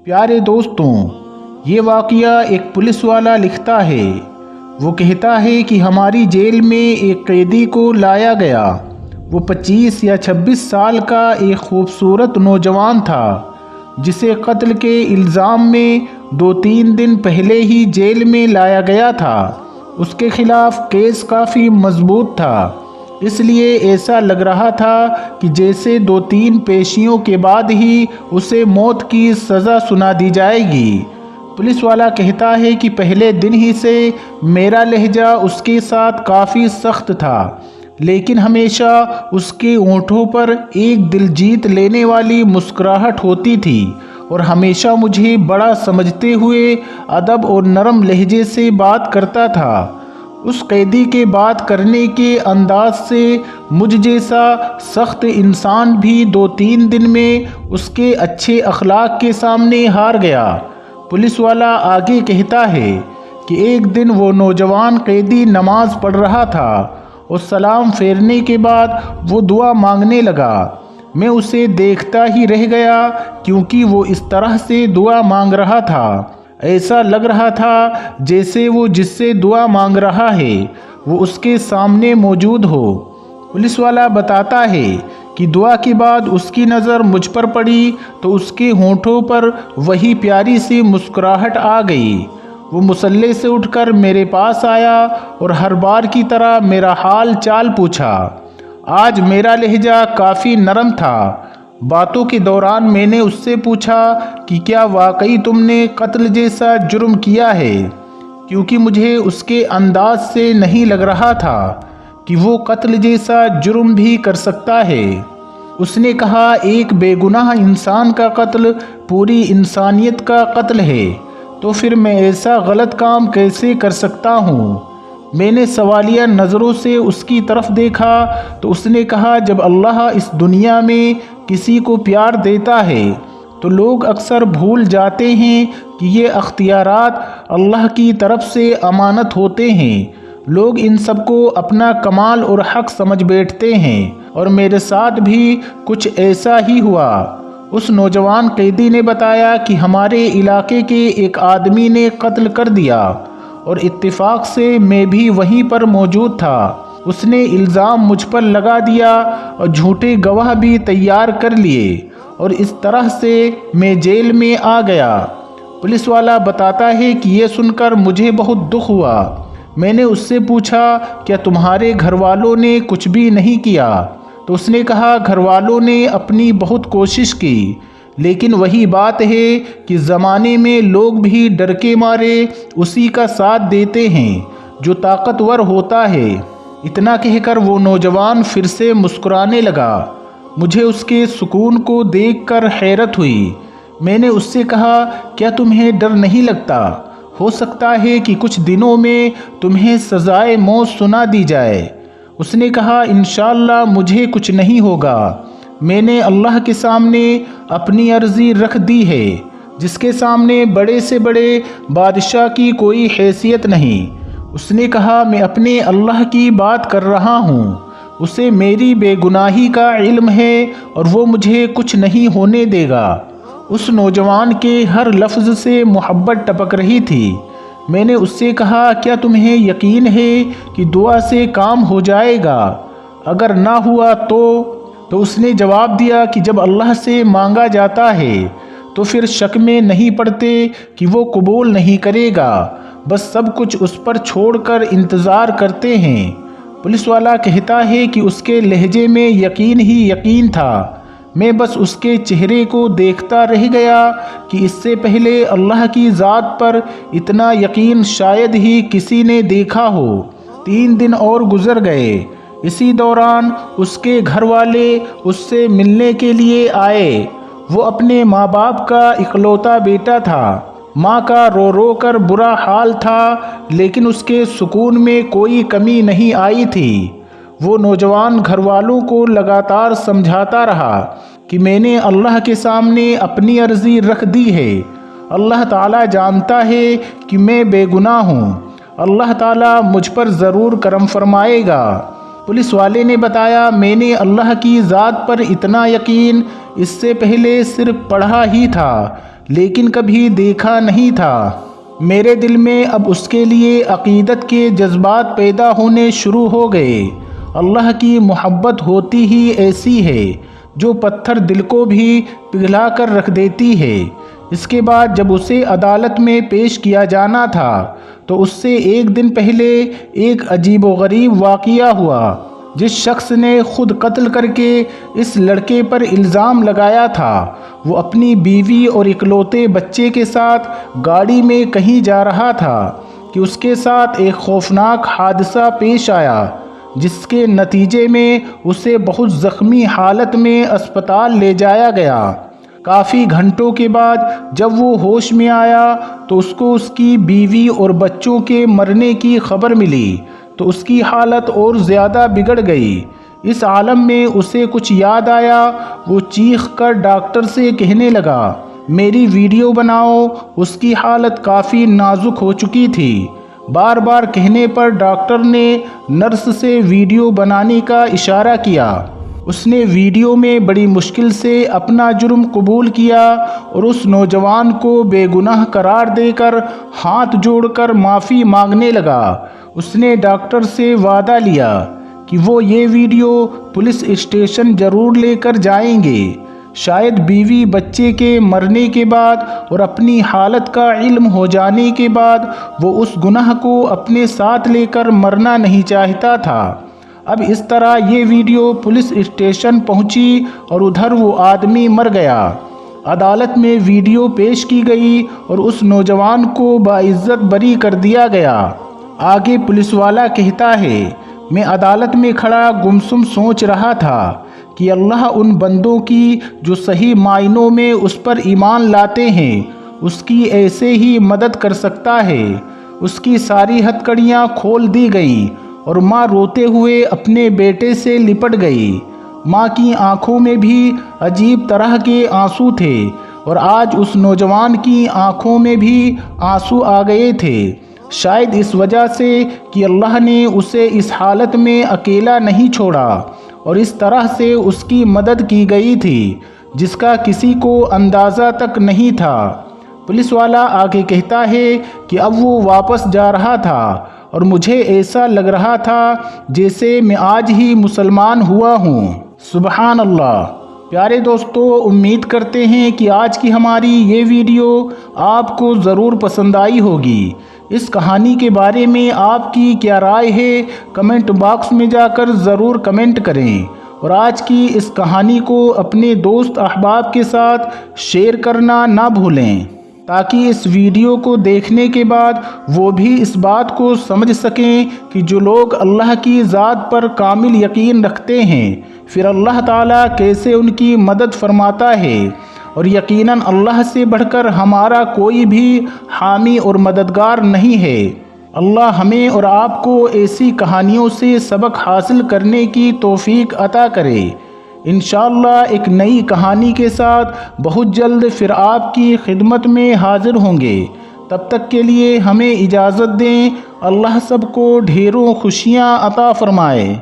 پیارے دوستوں، یہ واقعہ ایک پولیس والا لکھتا ہے۔ وہ کہتا ہے کہ ہماری جیل میں ایک قیدی کو لایا گیا۔ وہ 25 یا 26 سال کا ایک خوبصورت نوجوان تھا جسے قتل کے الزام میں 2-3 دن پہلے ہی جیل میں لایا گیا تھا۔ اس کے خلاف کیس کافی مضبوط تھا، اس لیے ایسا لگ رہا تھا کہ جیسے 2-3 پیشیوں کے بعد ہی اسے موت کی سزا سنا دی جائے گی۔ پولیس والا کہتا ہے کہ پہلے دن ہی سے میرا لہجہ اس کے ساتھ کافی سخت تھا، لیکن ہمیشہ اس کے ہونٹوں پر ایک دل جیت لینے والی مسکراہٹ ہوتی تھی اور ہمیشہ مجھے بڑا سمجھتے ہوئے ادب اور نرم لہجے سے بات کرتا تھا۔ اس قیدی کے بات کرنے کے انداز سے مجھ جیسا سخت انسان بھی 2-3 دن میں اس کے اچھے اخلاق کے سامنے ہار گیا۔ پولیس والا آگے کہتا ہے کہ ایک دن وہ نوجوان قیدی نماز پڑھ رہا تھا اور سلام پھیرنے کے بعد وہ دعا مانگنے لگا۔ میں اسے دیکھتا ہی رہ گیا کیونکہ وہ اس طرح سے دعا مانگ رہا تھا، ایسا لگ رہا تھا جیسے وہ جس سے دعا مانگ رہا ہے وہ اس کے سامنے موجود ہو۔ پولیس والا بتاتا ہے کہ دعا کے بعد اس کی نظر مجھ پر پڑی تو اس کے ہونٹوں پر وہی پیاری سی مسکراہٹ آ گئی۔ وہ مصلی سے اٹھ کر میرے پاس آیا اور ہر بار کی طرح میرا حال چال پوچھا۔ آج میرا لہجہ کافی نرم تھا۔ باتوں کے دوران میں نے اس سے پوچھا کہ کیا واقعی تم نے قتل جیسا جرم کیا ہے، کیونکہ مجھے اس کے انداز سے نہیں لگ رہا تھا کہ وہ قتل جیسا جرم بھی کر سکتا ہے۔ اس نے کہا، ایک بے گناہ انسان کا قتل پوری انسانیت کا قتل ہے، تو پھر میں ایسا غلط کام کیسے کر سکتا ہوں؟ میں نے سوالیہ نظروں سے اس کی طرف دیکھا تو اس نے کہا، جب اللہ اس دنیا میں کسی کو پیار دیتا ہے تو لوگ اکثر بھول جاتے ہیں کہ یہ اختیارات اللہ کی طرف سے امانت ہوتے ہیں۔ لوگ ان سب کو اپنا کمال اور حق سمجھ بیٹھتے ہیں، اور میرے ساتھ بھی کچھ ایسا ہی ہوا۔ اس نوجوان قیدی نے بتایا کہ ہمارے علاقے کے ایک آدمی نے قتل کر دیا اور اتفاق سے میں بھی وہیں پر موجود تھا۔ اس نے الزام مجھ پر لگا دیا اور جھوٹے گواہ بھی تیار کر لیے، اور اس طرح سے میں جیل میں آ گیا۔ پولیس والا بتاتا ہے کہ یہ سن کر مجھے بہت دکھ ہوا۔ میں نے اس سے پوچھا، کیا تمہارے گھر والوں نے کچھ بھی نہیں کیا؟ تو اس نے کہا، گھر والوں نے اپنی بہت کوشش کی، لیکن وہی بات ہے کہ زمانے میں لوگ بھی ڈر کے مارے اسی کا ساتھ دیتے ہیں جو طاقتور ہوتا ہے۔ اتنا کہہ کر وہ نوجوان پھر سے مسکرانے لگا۔ مجھے اس کے سکون کو دیکھ کر حیرت ہوئی۔ میں نے اس سے کہا، کیا تمہیں ڈر نہیں لگتا؟ ہو سکتا ہے کہ کچھ دنوں میں تمہیں سزائے موت سنا دی جائے۔ اس نے کہا، انشاءاللہ مجھے کچھ نہیں ہوگا۔ میں نے اللہ کے سامنے اپنی عرضی رکھ دی ہے، جس کے سامنے بڑے سے بڑے بادشاہ کی کوئی حیثیت نہیں۔ اس نے کہا، میں اپنے اللہ کی بات کر رہا ہوں، اسے میری بے گناہی کا علم ہے اور وہ مجھے کچھ نہیں ہونے دے گا۔ اس نوجوان کے ہر لفظ سے محبت ٹپک رہی تھی۔ میں نے اس سے کہا، کیا تمہیں یقین ہے کہ دعا سے کام ہو جائے گا؟ اگر نہ ہوا تو اس نے جواب دیا کہ جب اللہ سے مانگا جاتا ہے تو پھر شک میں نہیں پڑتے کہ وہ قبول نہیں کرے گا، بس سب کچھ اس پر چھوڑ کر انتظار کرتے ہیں۔ پولیس والا کہتا ہے کہ اس کے لہجے میں یقین ہی یقین تھا۔ میں بس اس کے چہرے کو دیکھتا رہ گیا کہ اس سے پہلے اللہ کی ذات پر اتنا یقین شاید ہی کسی نے دیکھا ہو۔ 3 دن اور گزر گئے۔ اسی دوران اس کے گھر والے اس سے ملنے کے لیے آئے۔ وہ اپنے ماں باپ کا اکلوتا بیٹا تھا۔ ماں کا رو رو کر برا حال تھا، لیکن اس کے سکون میں کوئی کمی نہیں آئی تھی۔ وہ نوجوان گھر والوں کو لگاتار سمجھاتا رہا کہ میں نے اللہ کے سامنے اپنی عرضی رکھ دی ہے۔ اللہ تعالیٰ جانتا ہے کہ میں بے گناہ ہوں۔ اللہ تعالیٰ مجھ پر ضرور کرم فرمائے گا۔ پولیس والے نے بتایا، میں نے اللہ کی ذات پر اتنا یقین اس سے پہلے صرف پڑھا ہی تھا، لیکن کبھی دیکھا نہیں تھا۔ میرے دل میں اب اس کے لیے عقیدت کے جذبات پیدا ہونے شروع ہو گئے۔ اللہ کی محبت ہوتی ہی ایسی ہے جو پتھر دل کو بھی پگھلا کر رکھ دیتی ہے۔ اس کے بعد جب اسے عدالت میں پیش کیا جانا تھا تو اس سے ایک دن پہلے ایک عجیب و غریب واقعہ ہوا۔ جس شخص نے خود قتل کر کے اس لڑکے پر الزام لگایا تھا، وہ اپنی بیوی اور اکلوتے بچے کے ساتھ گاڑی میں کہیں جا رہا تھا کہ اس کے ساتھ ایک خوفناک حادثہ پیش آیا، جس کے نتیجے میں اسے بہت زخمی حالت میں اسپتال لے جایا گیا۔ کافی گھنٹوں کے بعد جب وہ ہوش میں آیا تو اس کو اس کی بیوی اور بچوں کے مرنے کی خبر ملی تو اس کی حالت اور زیادہ بگڑ گئی۔ اس عالم میں اسے کچھ یاد آیا۔ وہ چیخ کر ڈاکٹر سے کہنے لگا، میری ویڈیو بناؤ۔ اس کی حالت کافی نازک ہو چکی تھی۔ بار بار کہنے پر ڈاکٹر نے نرس سے ویڈیو بنانے کا اشارہ کیا۔ اس نے ویڈیو میں بڑی مشکل سے اپنا جرم قبول کیا اور اس نوجوان کو بے گناہ قرار دے کر ہاتھ جوڑ کر معافی مانگنے لگا۔ اس نے ڈاکٹر سے وعدہ لیا کہ وہ یہ ویڈیو پولیس اسٹیشن ضرور لے کر جائیں گے۔ شاید بیوی بچے کے مرنے کے بعد اور اپنی حالت کا علم ہو جانے کے بعد وہ اس گناہ کو اپنے ساتھ لے کر مرنا نہیں چاہتا تھا۔ اب اس طرح یہ ویڈیو پولیس اسٹیشن پہنچی اور ادھر وہ آدمی مر گیا۔ عدالت میں ویڈیو پیش کی گئی اور اس نوجوان کو باعزت بری کر دیا گیا۔ آگے پولیس والا کہتا ہے، میں عدالت میں کھڑا گمسم سوچ رہا تھا کہ اللہ ان بندوں کی جو صحیح معنوں میں اس پر ایمان لاتے ہیں اس کی ایسے ہی مدد کر سکتا ہے۔ اس کی ساری ہتھکڑیاں کھول دی گئیں اور ماں روتے ہوئے اپنے بیٹے سے لپٹ گئی۔ ماں کی آنکھوں میں بھی عجیب طرح کے آنسو تھے اور آج اس نوجوان کی آنکھوں میں بھی آنسو آ گئے تھے، شاید اس وجہ سے کہ اللہ نے اسے اس حالت میں اکیلا نہیں چھوڑا اور اس طرح سے اس کی مدد کی گئی تھی جس کا کسی کو اندازہ تک نہیں تھا۔ پولیس والا آگے کہتا ہے کہ اب وہ واپس جا رہا تھا اور مجھے ایسا لگ رہا تھا جیسے میں آج ہی مسلمان ہوا ہوں۔ سبحان اللہ۔ پیارے دوستو، امید کرتے ہیں کہ آج کی ہماری یہ ویڈیو آپ کو ضرور پسند آئی ہوگی۔ اس کہانی کے بارے میں آپ کی کیا رائے ہے، کمنٹ باکس میں جا کر ضرور کمنٹ کریں اور آج کی اس کہانی کو اپنے دوست احباب کے ساتھ شیئر کرنا نہ بھولیں تاکہ اس ویڈیو کو دیکھنے کے بعد وہ بھی اس بات کو سمجھ سکیں کہ جو لوگ اللہ کی ذات پر کامل یقین رکھتے ہیں پھر اللہ تعالیٰ کیسے ان کی مدد فرماتا ہے، اور یقیناً اللہ سے بڑھ کر ہمارا کوئی بھی حامی اور مددگار نہیں ہے۔ اللہ ہمیں اور آپ کو ایسی کہانیوں سے سبق حاصل کرنے کی توفیق عطا کرے۔ انشاءاللہ ایک نئی کہانی کے ساتھ بہت جلد پھر آپ کی خدمت میں حاضر ہوں گے۔ تب تک کے لیے ہمیں اجازت دیں۔ اللہ سب کو ڈھیروں خوشیاں عطا فرمائے۔